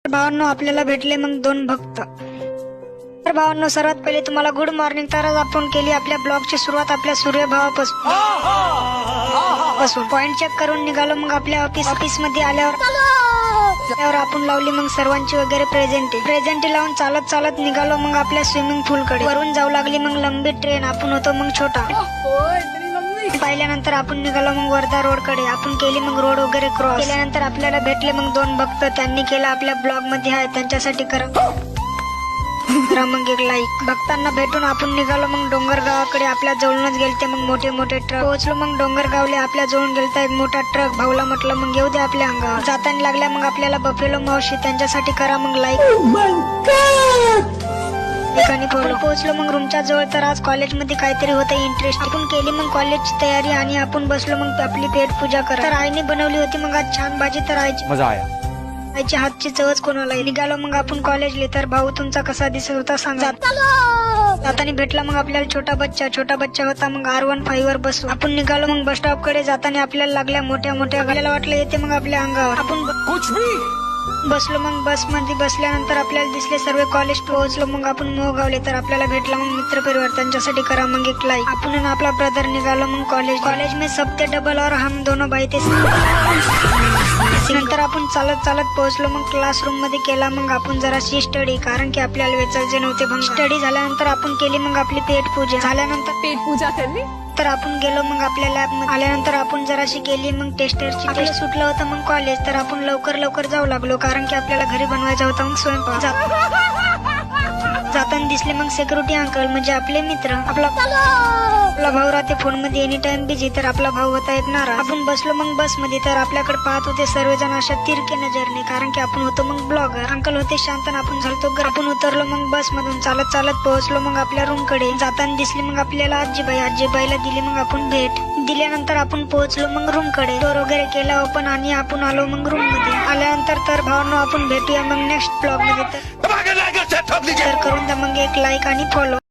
भावांनो आपल्याला भेटले मग दोन भक्त। तर भावांनो सर्वात पहिले तुम्हाला गुड मॉर्निंग। तर आज आपण केली आपल्या ब्लॉगची सुरुवात आपल्या सूर्यभावापासून पॉइंट चेक करून निघालो मग आपल्या ऑफिस मध्ये आल्यावर आपण लावली मग सर्वांची वगैरे प्रेझेंटी लावून चालत चालत निघालो मग आपल्या स्विमिंग पूल कडे। वरून जाऊ लागली मग लंबी ट्रेन, आपण होतो मग छोटा। पाहिल्यानंतर आपण निघालो मग वर्धा रोड कडे। आपण केली मग रोड वगैरे क्रॉस केल्यानंतर आपल्याला भेटले मग दोन भक्त। त्यांनी केला आपल्या ब्लॉग मध्ये आहे, त्यांच्यासाठी करा मग एक लाईक। भक्तांना भेटून आपण निघालो मग डोंगर गावाकडे। आपल्या जवळूनच गेलते मग मोठे मोठे ट्रक। पोहोचलो मग डोंगर गावले, आपल्या जवळून गेलता एक मोठा ट्रक। भाऊला म्हटलं मग येऊ दे आपल्या अंगावर। जाताना लागल्या मग आपल्याला बफेलो मावशी, त्यांच्यासाठी करा मग लाईक आणि फॉलो। पोहोचलो मग रूमच्या जवळ। तर आज कॉलेजमध्ये काहीतरी होतं इंटरेस्ट। आपण केली मग कॉलेजची तयारी आणि आपण बसलो मग आपली पेट पूजा करा। तर आईने बनवली होती मग आज छान भाजी। तर मजा आया। आईच्या हातची चवच कोणाला। निघालो मग आपण कॉलेजले। तर भाऊ तुमचा कसा दिसत होता सांगा। जाताना भेटला मग आपल्याला छोटा बच्चा होता मग R15 वर बसू। आपण निघालो मग बस स्टॉप कडे। जाताना आपल्याला लागल्या मोठ्या आपल्याला वाटलं येते मग आपल्या अंगावर। आपण बसलो मग बस मध्ये। बसल्यानंतर आपल्याला दिसले सर्व कॉलेज। पोहोचलो मग आपण मोहगावले। तर आपल्याला भेटला मग मित्र परिवार, त्यांच्यासाठी करा मग एक लाईक। आपण आपला ब्रदर निघालो मग कॉलेज में सबके डबल और हम दोनों भाई थे। नंतर आपण चालत चालत पोहोचलो मग क्लासरूम मध्ये। केला मग आपण जराशी स्टडी, कारण की आपल्याला वेचायचे नव्हते भंग। स्टडी झाल्यानंतर आपण केली मग आपली पेट पूजा। झाल्यानंतर पेट पूजा करली। तर आपण गेलो मग आपल्या लॅब मध्ये। आल्यानंतर आपण जराशी केली मग टेस्टरची। टेस्ट सुटलं होतं मग कॉलेज। तर आपण लवकर जाऊ लागलो, कारण की आपल्याला घरी बनवायचा होता मग स्वयंपाक। जाताना दिसले मग सिक्युरिटी अंकल, म्हणजे आपले मित्र। आपला भाऊ राहते फोन मध्ये एनी टाइम बिझी। तर आपला भाऊ होता एक नाराज। आपण बसलो मग बस मध्ये। तर आपल्याकडे पाहत होते सर्वजण अशा तिरके नजरने, कारण की आपण होतो मग ब्लॉगर। अंकल होते शांत, आपण झालतो घर। आपण उतरलो मग बस मधून। चालत चालत पोहोचलो मग आपल्या रूम कडे। जाताना दिसली मग आपल्याला आजीबाईला दिली मग आपण भेट। दिल्यानंतर आपण पोहोचलो मग रूम कडे। डोर वगैरे केला ओपन आणि आपण आलो मग रूम मध्ये। आल्यानंतर तर भावांनो आपण भेटूया मग नेक्स्ट ब्लॉग मध्ये। तर करून द्या मग एक लाईक आणि फॉलो।